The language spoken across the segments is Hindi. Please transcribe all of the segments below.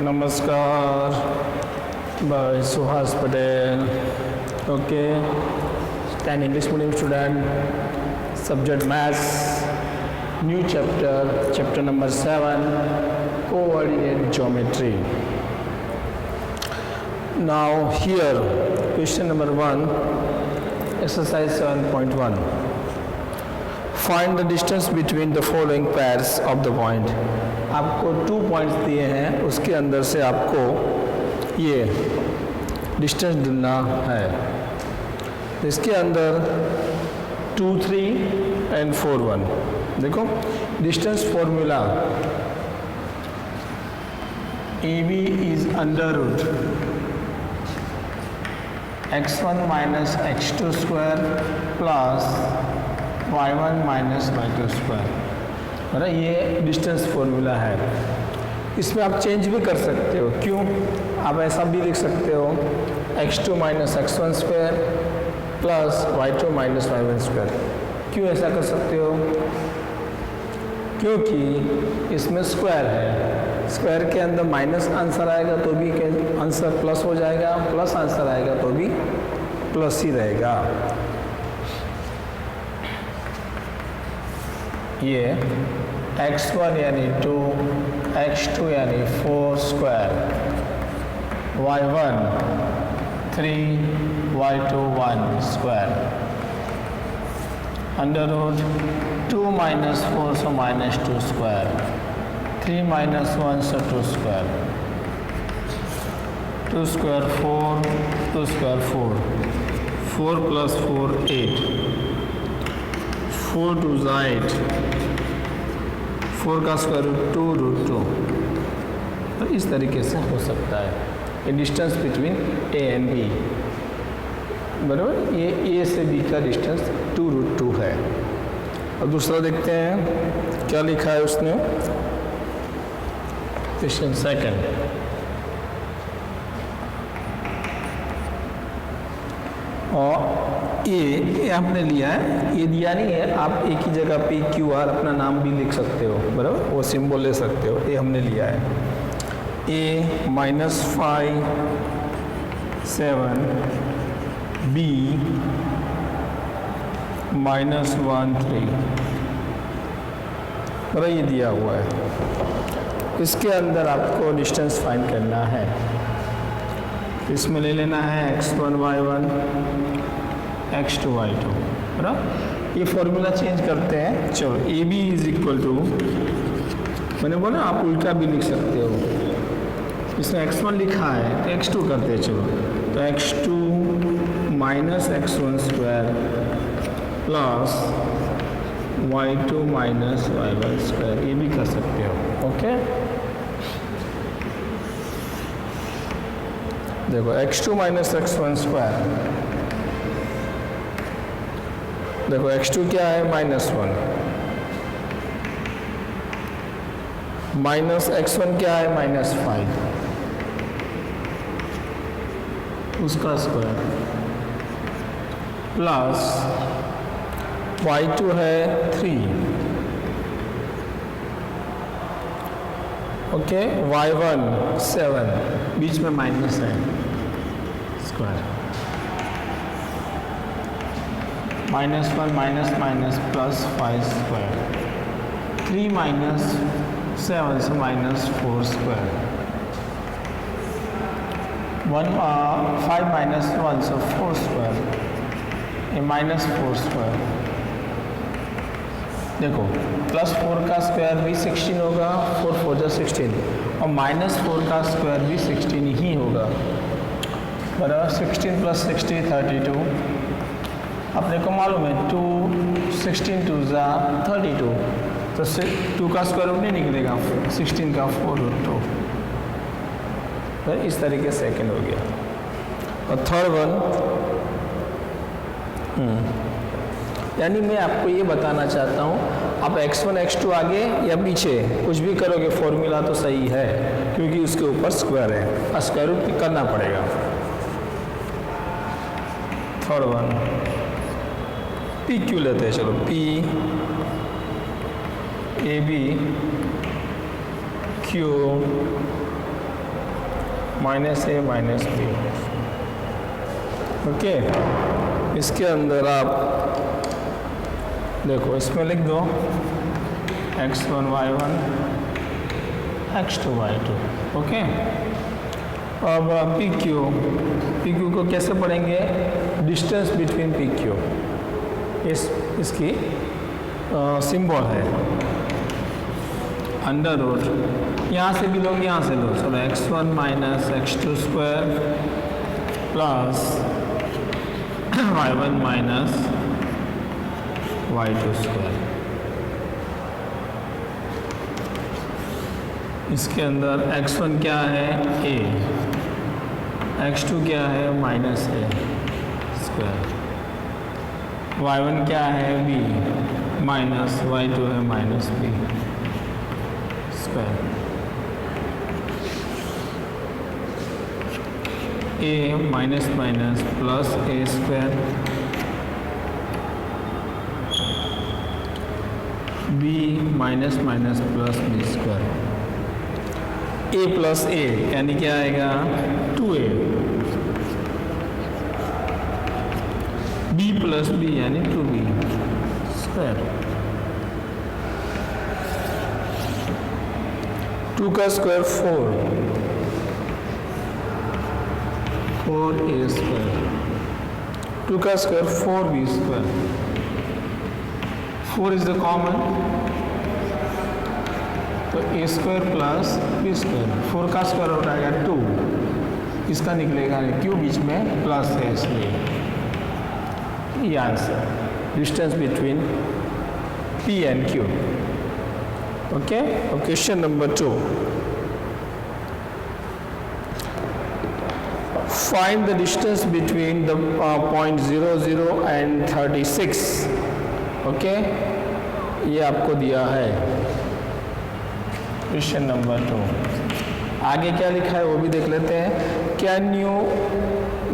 नमस्कार by Suhas Patel. Okay, 10 English medium student, subject maths, new chapter number 7, coordinate geometry. Now here, question number 1, exercise 7.1. Find the distance between the following pairs of the point. आपको 2 पॉइंट्स दिए हैं, उसके अंदर से आपको ये डिस्टेंस ढूंढना है। इसके अंदर 2, 3 एंड 4, 1। देखो distance formula AB is under root x1 minus x2 square plus y1 minus y2 square. है ये डिस्टेंस फॉर्मूला है। इसमें आप चेंज भी कर सकते हो। क्यों? आप ऐसा भी लिख सकते हो x2 minus x1 square plus y2 minus y1 square. क्यों ऐसा कर सकते हो? क्योंकि इसमें स्क्वायर है, स्क्वायर के अंदर माइनस आंसर आएगा तो भी आंसर प्लस हो जाएगा, प्लस आंसर आएगा तो भी प्लस ही रहेगा। ये x1 यानी 2, x2 यानी 4 square, y1 3, y2 1 square, under root 2 minus 4 so minus 2 square, 3 minus 1 so 2 square, 2 square 4, 2 square 4, 4 plus 4 8, 4 2 8, 4 का स्क्वायर रूट 2 रूट 2। तो इस तरीके से हो सकता है ये distance between A and B, बराबर। ये ए से बी का डिस्टेंस 2 रूट 2 है। और दूसरा देखते हैं क्या लिखा है उसने। क्वेश्चन सेकंड, और ये आपने लिया है, ये दिया नहीं है। आप एक ही जगह पे QR अपना नाम भी लिख सकते हो, बराबर, वो सिंबल ले सकते हो। ये हमने लिया है A -5 7 B -1 3, बराबर, ये दिया हुआ है। इसके अंदर आपको डिस्टेंस फाइंड करना है। इसमें ले लेना है x1 y1 x2 y2, बराबर। ये फॉर्मूला चेंज करते हैं। चलो AB इज इक्वल टू, मैंने बोला आप उल्टा भी लिख सकते हो। इसमें x1 लिखा है तो x2 करते हैं। चलो तो x2 minus x1 square plus y2 minus y1 square, ये भी कर सकते हो। ओके, देखो x2 माइनस x1 स्क्वायर, देखो x2 क्या है -1, माइनस x1 क्या है -5, उसका स्क्वायर प्लस y2 है 3, ओके, y1 7, बीच में माइनस है, square -1 minus minus plus 5 square, 3 minus 7 से माइनस 4 स्क्वायर, 5 माइनस 1 से 4 स्क्वायर, ये -4 स्क्वायर। देखो +4 का स्क्वायर भी 16 होगा, 4 4 जा 16, और -4 का स्क्वायर भी 16 ही होगा, बराबर। 16 प्लस 60 32। अपने को मालूम है 2 16 2 जा 32, तो 2 का स्क्वायर रूट नहीं निकलेगा, 16 का 4 रूट 2। तो इस तरीके से सेकेंड हो गया। और थर्ड वन, यानी मैं आपको ये बताना चाहता हूँ, आप x1 x2 आगे या पीछे कुछ भी करोगे फॉर्मूला तो सही है, क्योंकि उसके ऊपर स्क्वायर है, स्क्वायर रूट करना पड़ेगा। थर्ड वन पी क्यू लेते हैं। चलो P AB Q माइनस ए माइनस बी। ओके, इसके अंदर आप देखो, इसमें लिख दो x1 y1 x2 y2। Okay, अब पी क्यू को कैसे पढ़ेंगे? डिस्टेंस बिटवीन पी क्यू, इसकी सिंबल है अंडर रूट, यहाँ से भी लोग यहाँ से लो, चलो x1 minus x2 square plus y1 minus y2 square. इसके अंदर x1 क्या है? a, x2 क्या है? माइनस a स्क्वायर, y1 क्या है? b माइनस y2 है minus b square. a minus minus plus a square, b minus minus plus b square. a plus a यानी क्या आएगा? 2a, b प्लस b यानी 2b स्क्वायर। 2 का स्क्वायर 4a स्क्वायर, 2 का square 4b square. 4 is the common, तो a square plus b square. 4 का स्क्वायर हो जाएगा 2, इसका निकलेगा क्यों? बीच में प्लस है इसलिए। ये answer, distance between P and Q। Okay, अब question number 2, find the distance between the point 0, 0 and 36। Okay, ये आपको दिया है क्वेश्चन नंबर 2। आगे क्या लिखा है वो भी देख लेते हैं। Can you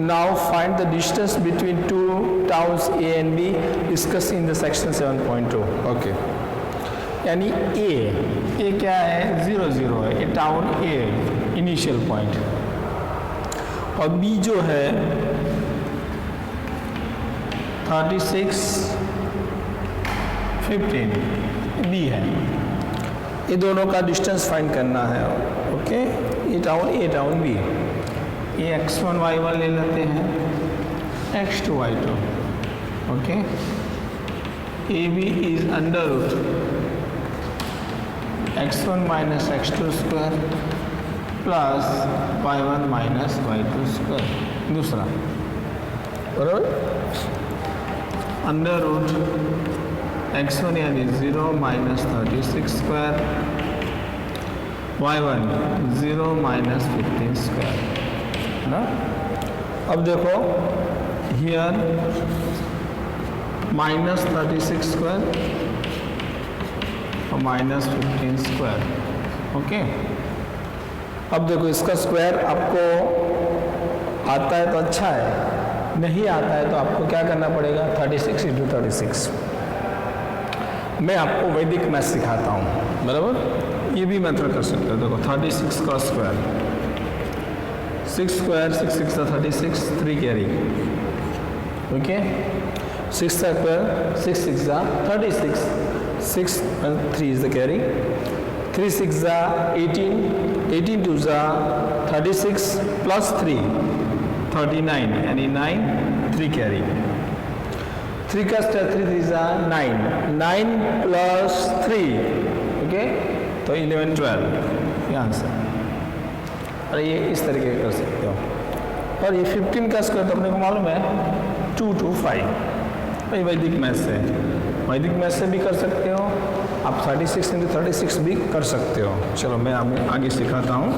now find the distance between two towns A and B discuss in the section 7.2। Okay, यानी A क्या है? 0, 0 है, ये टाउन A इनिशियल पॉइंट, और B जो है 36, 15 B है। ये दोनों का डिस्टेंस फाइंड करना है। ओके, ये टाउन A टाउन B, ये x1 y1 ले लेते हैं, x2 y2। Okay, AB is under root x1 minus x2 square plus y1 minus y2 square. दूसरा बराबर, अंडर रूट x1 यानी 0 minus 36 square, y1 0 minus 15 square ना। अब देखो हियर माइनस 36 स्क्वायर और माइनस 15 स्क्वायर। ओके, अब देखो इसका स्क्वायर आपको आता है तो अच्छा है, नहीं आता है तो आपको क्या करना पड़ेगा? 36 इंटू 36। मैं आपको वैदिक मैथ सिखाता हूँ, बराबर। ये भी मेथड कर सकते हो। देखो 36 का स्क्वायर, 6 स्क्वायर 6 6 36, 3 कैरी। ओके, 6 का square 6 6 36, 6 and 3 is the carry, 3 6 18, 18 2 36 plus 3 39 यानी 9, 3 कैरी। 3 का स्क्वायर 3 3 9, 9 plus 3, ओके, तो 11 12 ये आंसर। और ये इस तरीके कर सकते हो। और ये 15 का स्क्वायर तो अपने को मालूम है 2 2 5, भाई वैदिक मैथ से, वैदिक मैथ से भी कर सकते हो आप, 36 इंटू 36 भी कर सकते हो। चलो मैं आगे सिखाता हूँ।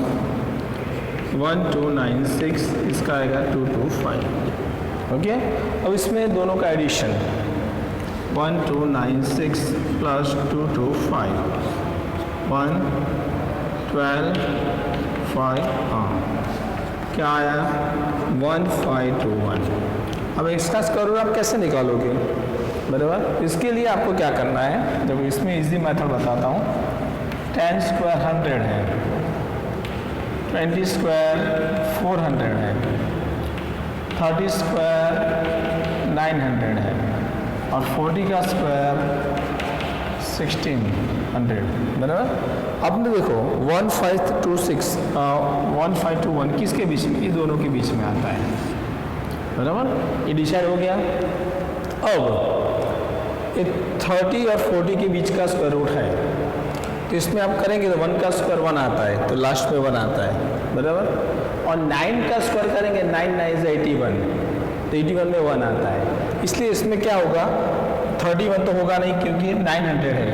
1 2 9 6, इसका आएगा 2 2 5। ओके, अब इसमें दोनों का एडिशन 1 2 9 6 प्लस 2 2 5, 1 12 5, क्या आया 1 5 2 1। अब इसका स्क्वायर आप कैसे निकालोगे? बराबर, इसके लिए आपको क्या करना है? जब इसमें इजी मेथड बताता हूँ। 10 स्क्वायर 100 है, 20 स्क्वायर 400 है, 30 स्क्वायर 900 है और 40 का स्क्वायर 1600, बराबर। अब देखो 1521 किसके बीच में, ये दोनों के बीच में आता है, बराबर। ये डिसाइड हो गया। अब ये 30 और 40 के बीच का स्क्वायर रूट है, तो इसमें आप करेंगे तो 1 का स्क्वायर 1 आता है, तो लास्ट में 1 आता है, बराबर। और 9 का स्क्वायर करेंगे, 9 9 is 81, तो 81 में 1 आता है। इसलिए इसमें क्या होगा, 31 तो होगा नहीं क्योंकि 900 है,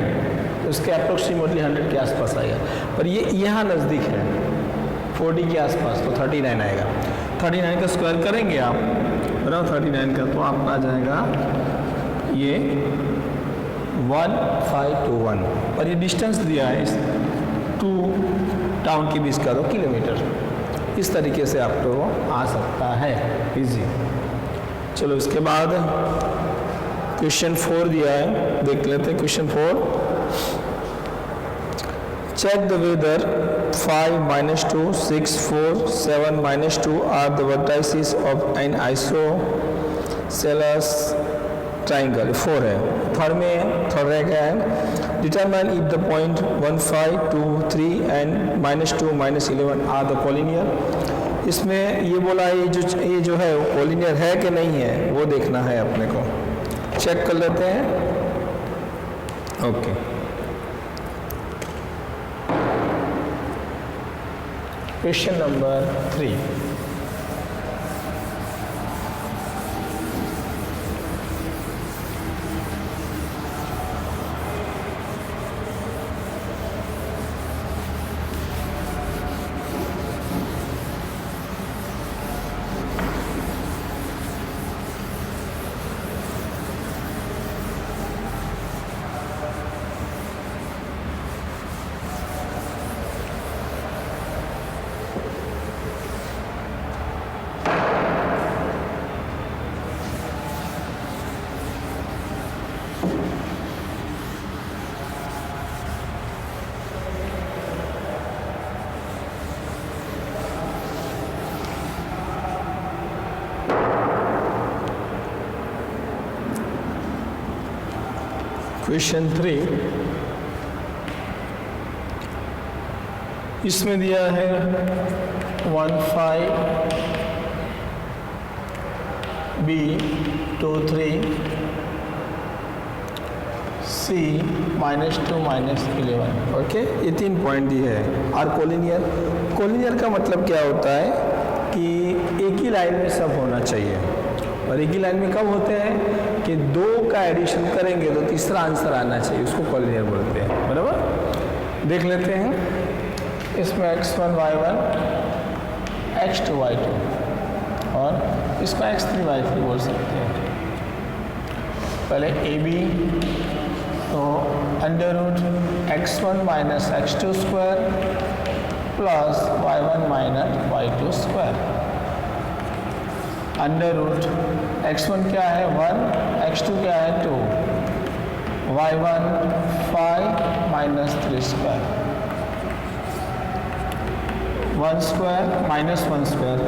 तो इसके अप्रोक्सीमेटली 100 के आसपास आएगा। पर ये यहाँ नज़दीक है 40 के आसपास, तो 39 आएगा। 39 का स्क्वायर करेंगे आप, बराबर, 39 का, तो आपका आ जाएगा ये 1521, और ये डिस्टेंस दिया है इस 2 टाउन के बीच का 2 किलोमीटर। इस तरीके से आपको आ सकता है इजी। चलो इसके बाद क्वेश्चन 4 दिया है, देख लेते हैं। Question 4, check the whether 5 -2 6 4 7 -2 are the vertices of an isosceles triangle. 4 है। थर्ड में थर्ड रह गया है, determine if the point 1 5 2 3 and -2 -11 are the collinear. इसमें ये बोला है ये जो है वो कोलिनियर है कि नहीं है, वो देखना है अपने को। चेक कर लेते हैं। ओके, क्वेश्चन नंबर 3, क्वेश्चन 3 इसमें दिया है 1 5 B 2 3 C -2 -11। ओके, ये 3 पॉइंट दिए है। और कोलिनियर का मतलब क्या होता है कि एक ही लाइन में सब होना चाहिए, और एक ही लाइन में कब होते हैं कि 2 का एडिशन करेंगे तो तीसरा आंसर आना चाहिए, उसको कोलिनियर बोलते हैं, बराबर। देख लेते हैं। इसमें x1 y1 x2 y2 और इसको x3 y3 बोल सकते हैं। पहले AB, तो √x1 - x2 square plus y1 - y2 square. √x1 क्या है 1, x2 क्या है 2, y1 5 - 3 square, 1 square -1 square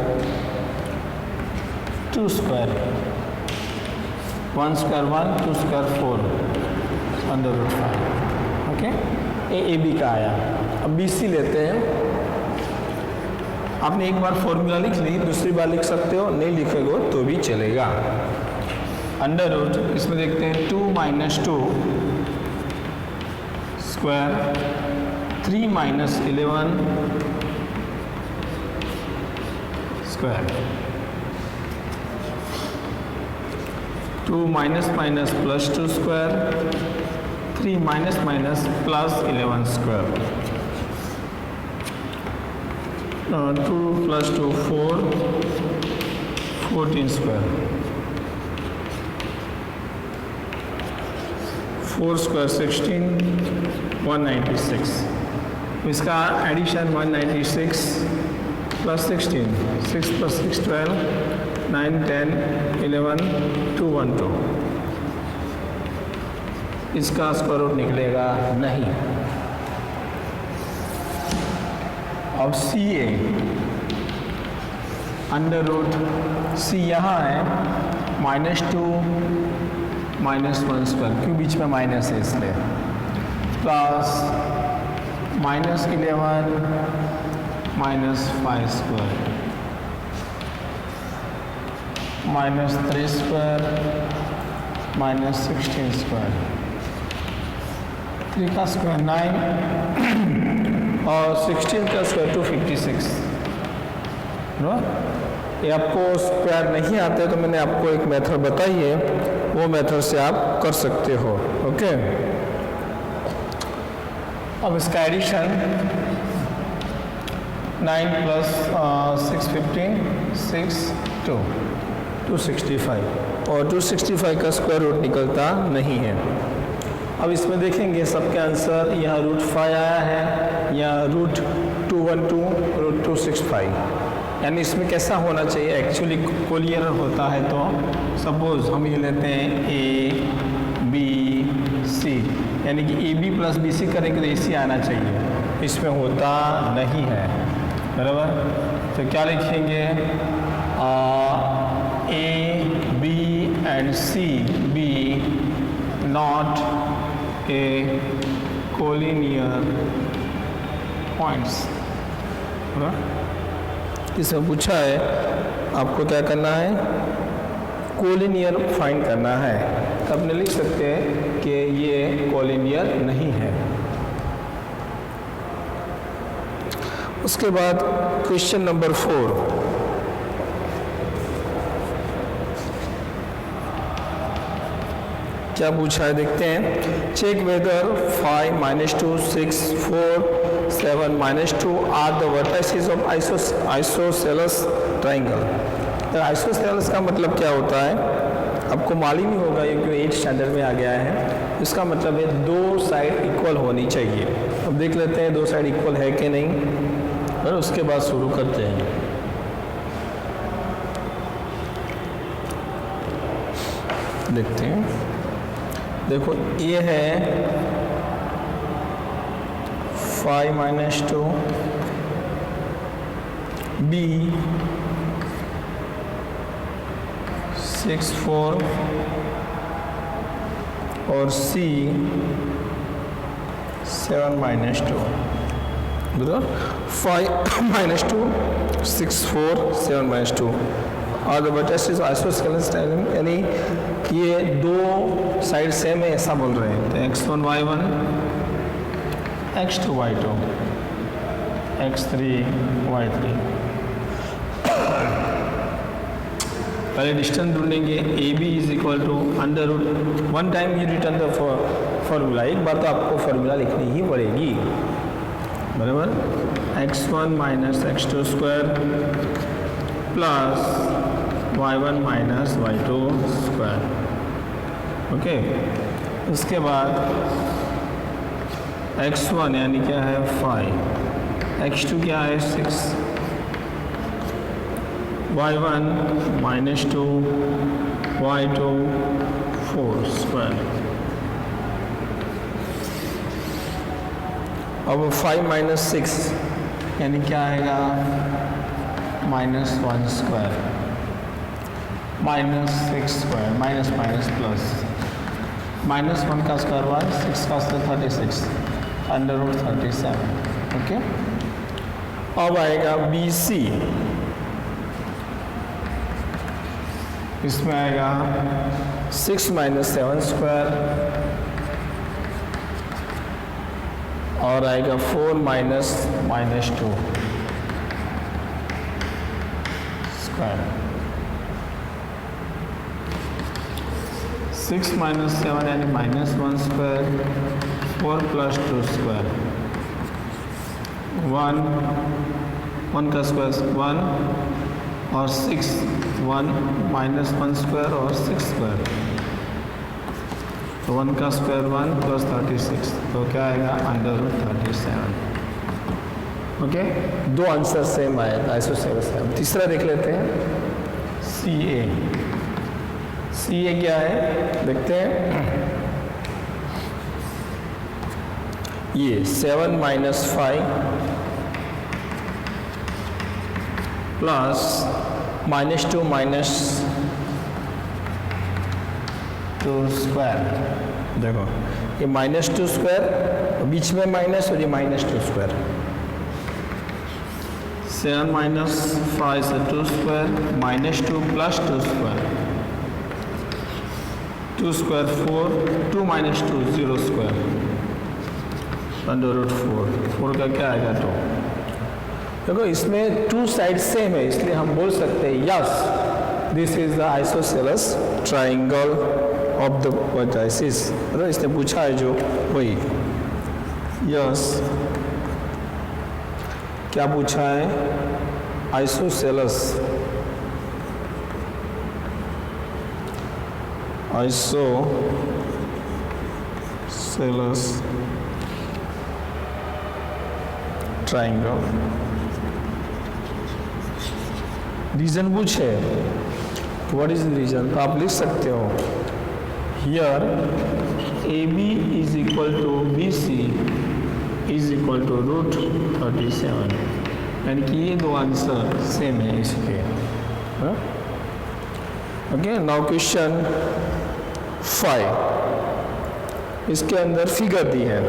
2 square, 1 square 1 2 square 4 √5। Okay, AB का आया। अब BC लेते हैं। आपने एक बार फॉर्मूला लिख ली, दूसरी बार लिख सकते हो, नहीं लिखेगो तो भी चलेगा। √ इसमें देखते हैं 2 - 2 square 3 - 11 square, 2 - +2 square 3 - +11 square, 2 + 2 4 14 square, 4 square 16 196। इसका एडिशन 196 + 16 6 + 6 12 9 10 11 212। इसका स्क्वायर रूट निकलेगा नहीं। अब सी ए अंडर रूट सी यहाँ है -2 -1 स्क्वायर, क्यों बीच में माइनस है इसलिए, प्लस -11 -5 स्क्वायर -3 स्क्वायर -16 स्क्वायर, 3 का स्क्वायर 9 और 16 का स्क्वायर 256। ये आपको स्क्वायर नहीं आते तो मैंने आपको एक मेथड बताई है, वो मेथड से आप कर सकते हो। ओके, अब इसका एडिशन 9 + 6 15 6 265 और 265 का स्क्वायर रूट निकलता नहीं है। अब इसमें देखेंगे सबके आंसर, यहाँ √5 आया है, यहाँ √212 √265, यानी इसमें कैसा होना चाहिए, एक्चुअली कोलियर होता है तो सपोज हम ये लेते हैं A B C, यानी कि AB + BC करेंगे तो AC आना चाहिए, इसमें होता नहीं है, बराबर। तो क्या लिखेंगे, A B and C B not a collinear points। इसमें पूछा है आपको क्या करना है, कोलिनियर फाइंड करना है, तो आपने लिख सकते हैं कि ये कोलिनियर नहीं है। उसके बाद क्वेश्चन नंबर 4, क्या पूछा है देखते हैं। Check whether 5 -2 6 4 7 -2 are the vertices of isosceles triangle. तो आइसोसेलेस का मतलब क्या होता है आपको मालूम ही होगा, ये क्यों 8th स्टैंडर्ड में आ गया है। इसका मतलब है दो साइड इक्वल होनी चाहिए। अब देख लेते हैं दो साइड इक्वल है कि नहीं, और उसके बाद शुरू करते हैं। देखते हैं, देखो ये है 5 - 2 B 6 4 और C 7 - 2, बराबर 5 - 2 6 4 7 - 2 और द वर्टिसेस आइसोसेलेस ट्रायंगल, यानी ये दो साइड सेम है ऐसा बोल रहे हैं। तो x1 y1 x2 y2 x3 y3। पहले डिस्टेंस ढूंढेंगे, AB = under root 1 time you return the formula, एक बार तो आपको फॉर्मूला लिखनी ही पड़ेगी, बराबर। x1 - x2 square plus y1 - y2 square. Okay, उसके बाद x1 यानी क्या है 5, x2 क्या है 6, y1 - 2 y2 4 स्क्वायर। अब 5 - 6 यानी क्या आएगा -1 स्क्वायर, -6 स्क्वायर, माइनस प्लस, -1 का स्क्वायर 1, 6 का स्क्वायर 36, √37। ओके, अब आएगा BC, इसमें आएगा 6 - 7 स्क्वायर और आएगा 4 - -2 स्क्वायर। 6 - 7 यानी -1 स्क्वायर, 4 + 2 स्क्वायर, 1 का स्क्वायर 1 और 6 1 -1 स्क्वायर और 6 स्क्वायर, तो 1 का स्क्वायर 1 + 36, तो क्या आएगा √37। ओके, दो आंसर सेम आएगा आइसोसेलेस है। तीसरा देख लेते हैं, CA। CA क्या है देखते हैं, ये 7 - 5 प्लस -2 -2 स्क्वायर। देखो ये -2 स्क्वायर, बीच में माइनस और ये -2 स्क्वायर। 7 - 5 से 2 स्क्वायर, -2 + 2 स्क्वायर, 2 स्क्वायर 4, 2 - 2 0 स्क्वायर, √4 का क्या आएगा 2। देखो इसमें 2 साइड सेम है, इसलिए हम बोल सकते हैं yes this is the isosceles triangle of the vertices. मतलब इसने पूछा है जो वही यस। क्या पूछा है? Isosceles triangle. रीजन पूछे, व्हाट इज द रीजन? तो आप लिख सकते हो here AB is equal to BC is equal to √37, यानी कि ये दो आंसर सेम है इसके। Okay, now question 5। इसके अंदर फिगर दी है,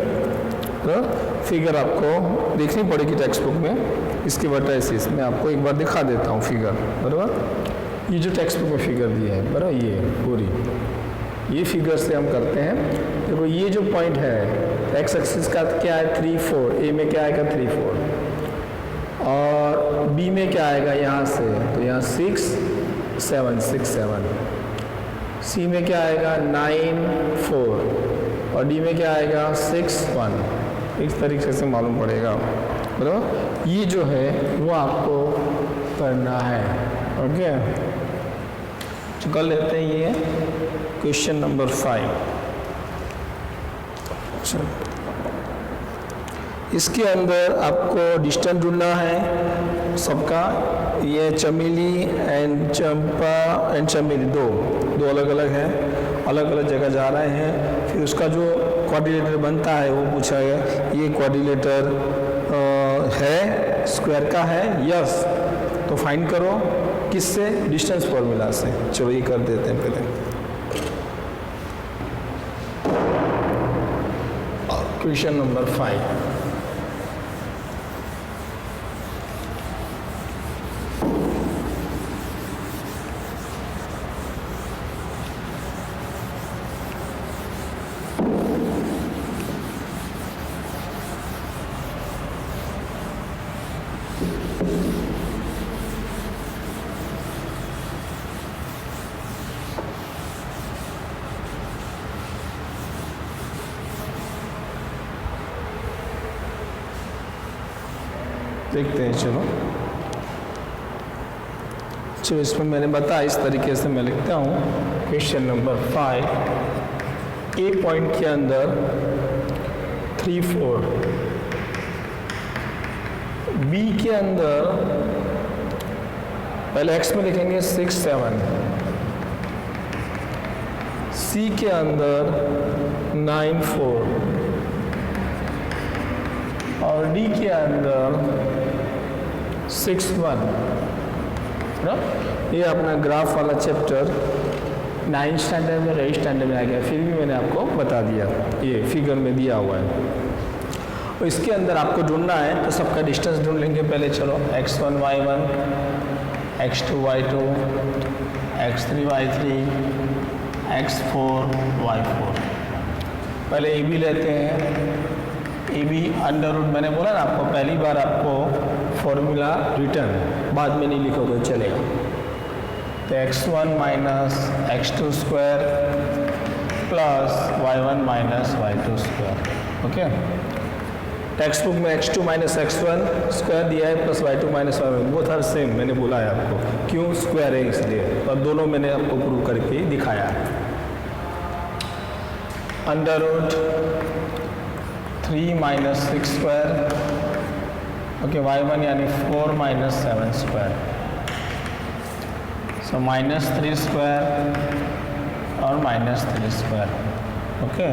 तो फिगर आपको देखनी पड़ेगी टेक्स्ट बुक में। इसके वर्टाइसिस मैं आपको एक बार दिखा देता हूँ फिगर, बराबर। ये जो टेक्स्ट बुक में फिगर दी है, बराबर, ये पूरी ये फिगर से हम करते हैं। देखो ये जो पॉइंट है एक्स एक्सिस का क्या है 3 4, ए में क्या आएगा 3 4, और बी में क्या आएगा यहाँ से, तो यहाँ 6 7 6 7, सी में क्या आएगा 9 4, और डी में क्या आएगा 6 1। इस तरीके से मालूम पड़ेगा, बराबर। ये जो है वो आपको करना है। ओके, तो कर लेते हैं ये क्वेश्चन नंबर 5। इसके अंदर आपको डिस्टेंस ढूंढना है सबका। ये चमेली एंड चंपा एंड चमेली दो अलग अलग हैं, अलग अलग जगह जा रहे हैं। फिर उसका जो क्वाड्रिलेटर बनता है वो पूछा गया, ये क्वाड्रिलेटर है स्क्वायर का है, यस। तो फाइंड करो किससे? डिस्टेंस फॉर्मूला से। चलो ये कर देते हैं पहले। Question number 5। देखते हैं, चलो इसमें मैंने बताया इस तरीके से मैं लिखता हूँ। क्वेश्चन नंबर 5, ए पॉइंट के अंदर 3 4, बी के अंदर पहले एक्स में लिखेंगे 6 7, सी के अंदर 9 4, और डी के अंदर 6 1 ना। ये अपना ग्राफ वाला चैप्टर 9th स्टैंडर्ड में 8th स्टैंडर्ड में आ गया, फिर भी मैंने आपको बता दिया, ये फिगर में दिया हुआ है। और इसके अंदर आपको ढूंढना है, तो सबका डिस्टेंस ढूंढ लेंगे पहले। चलो x1 y1, x2 y2, x3 y3, x4 y4। पहले ए बी लेते हैं। ए बी अंडर रूट, मैंने बोला ना आपको पहली बार आपको फॉर्मूला रिटर्न, बाद में नहीं लिखोगे चलेगा। तो x1 minus x2 square plus y1 minus y2 square. Okay, text book में x2 माइनस x1 स्क्वायर दिया है प्लस y2 माइनस y1, वो था सेम। मैंने बोला है आपको क्यों स्क्वायर है इसलिए, और दोनों मैंने आपको प्रूव करके दिखाया है। Under root 3 minus 6 square, okay, y1 यानी 4 minus 7 square, so minus 3 square और माइनस 3 स्क्वायर। ओके,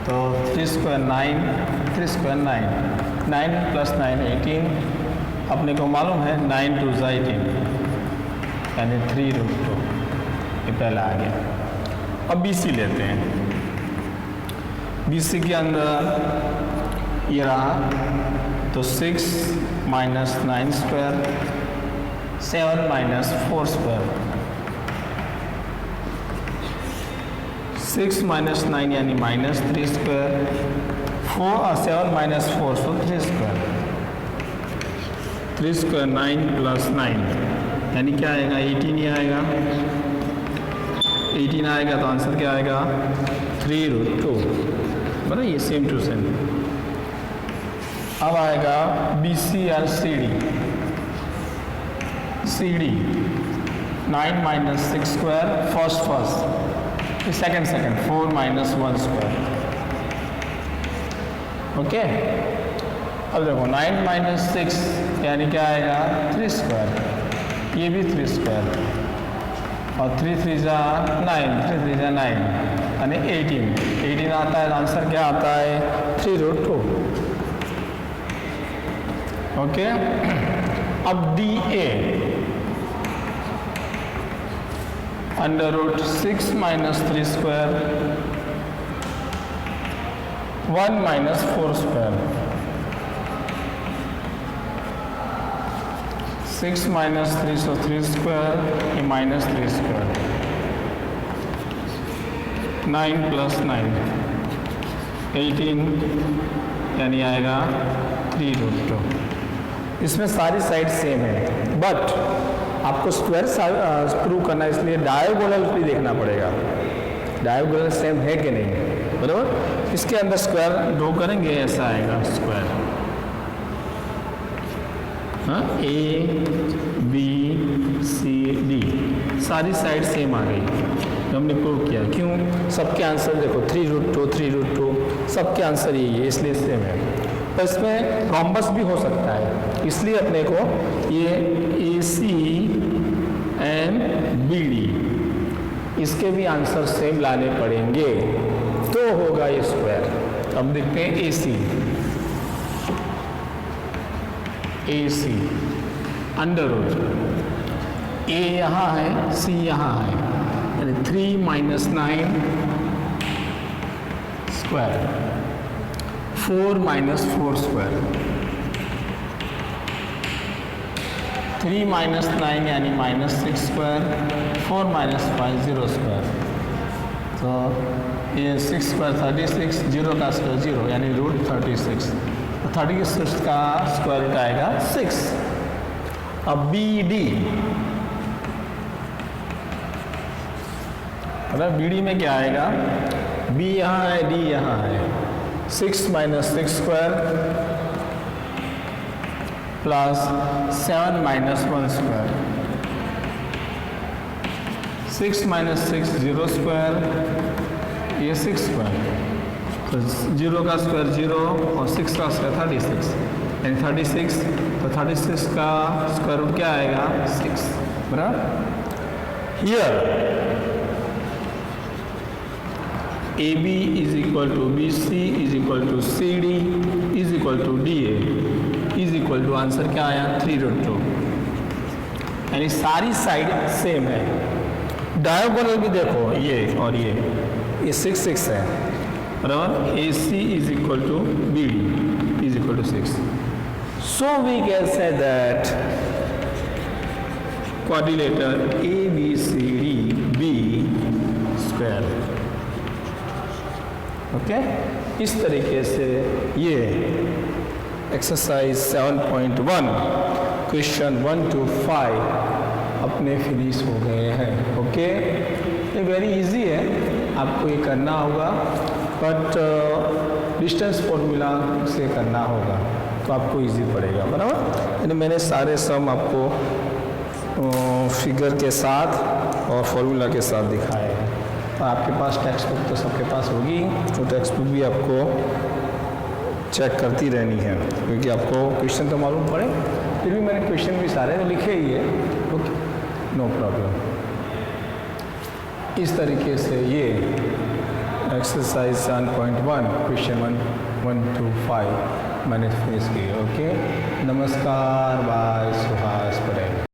तो 3 स्क्वायर 9, 3 स्क्वायर 9, 9 प्लस 9 18। अब अपने को मालूम है 9 2 18 यानी 3√2, ये पहला आ गया। अब BC लेते हैं। BC के अंदर ये रहा, तो 6 minus 9 square, 7 minus 4 square, 6 minus 9 यानी माइनस 3 स्क्वायर, 7 माइनस 4 सो 3 स्क्वायर, 3 स्क्वायर 9 प्लस 9 यानी क्या आएगा, 18 ही आएगा। 18 आएगा तो आंसर क्या आएगा, 3√2, बराबर, ये सेम टू सेम। अब आएगा BC और CD 9 minus 6 square, first, second 4 minus 1 square, okay. अब देखो 9 माइनस 6 यानी क्या आएगा, 3 स्क्वायर, ये भी 3 स्क्वायर, और 3 3 जा 9, 3 3 जा 9 यानी 18 आता है। आंसर क्या आता है, 3√2, ओके। अब DA √6 minus 3 square, 1 minus 4 square, 6 minus 3 सो 3 स्क्वायर, ये माइनस 3 स्क्वायर, 9 प्लस 9 18 यानी आएगा 3√2। इसमें सारी साइड सेम है, बट आपको स्क्वायर प्रूव करना है, इसलिए डायगोनल भी देखना पड़ेगा, डायगोनल सेम है कि नहीं, बराबर। इसके अंदर स्क्वायर ड्रॉ करेंगे, ऐसा आएगा स्क्वायर, हाँ, ABCD सारी साइड सेम आ गई, हमने प्रूव किया। क्यों, सबके आंसर देखो 3√2 सबके आंसर यही है, इसलिए सेम है। तो इसमें रॉम्बस भी हो सकता है, इसलिए अपने को ये AC एंड BD इसके भी आंसर सेम लाने पड़ेंगे, तो होगा ये स्क्वायर। अब देखते हैं AC अंडररूट, A यहाँ है, C यहाँ है, यानी 3 minus 9 square, 4 minus 4 square, 3 minus 9 यानी माइनस 6 स्क्वायर, 4 माइनस 5 0 स्क्वायर, तो ये 6 स्क्वायर 36, 0 का स्क्वायर 0 यानी √36, तो 36 का स्क्वायर रूट आएगा 6। अब BD, मतलब BD में क्या आएगा, B यहाँ है, D यहाँ है, 6 minus 6 square plus 7 minus 1 square, 6 minus 6 0 square, ये 6 स्क्वायर, तो 0 का स्क्वायर 0 और 6 का स्क्वायर 36 यानी 36, तो 36 का स्क्वायर रूट क्या आएगा, 6, बराबर। Here AB is equal to BC is equal to CD is equal to DA is equal to, answer क्या आया, 3√2, यानी सारी साइड सेम है। डायगोनल भी देखो, ये और ये 6 6 है, बराबर। AC is equal to BD is equal to 6, so we can say that quadrilateral ABCDB square, okay. इस तरीके से ये एक्सरसाइज 7.1 क्वेश्चन 1 to 5 अपने फिनिश हो गए हैं, ओके। ये वेरी इजी है, आपको ये करना होगा, बट डिस्टेंस फॉर्मूला से करना होगा तो आपको इजी पड़ेगा, बराबर। यानी मैंने सारे सम आपको फिगर के साथ और फॉर्मूला के साथ दिखाए हैं। तो आपके पास टेक्स्ट बुक तो सबके पास होगी, तो टेक्स्ट बुक भी आपको चेक करती रहनी है, क्योंकि आपको क्वेश्चन तो मालूम पड़े, फिर भी मैंने क्वेश्चन भी सारे लिखे ही है, ओके, नो प्रॉब्लम। इस तरीके से ये एक्सरसाइज 7.1 क्वेश्चन 1 to 5 मैंने फिनिश की। ओके, नमस्कार, बाय।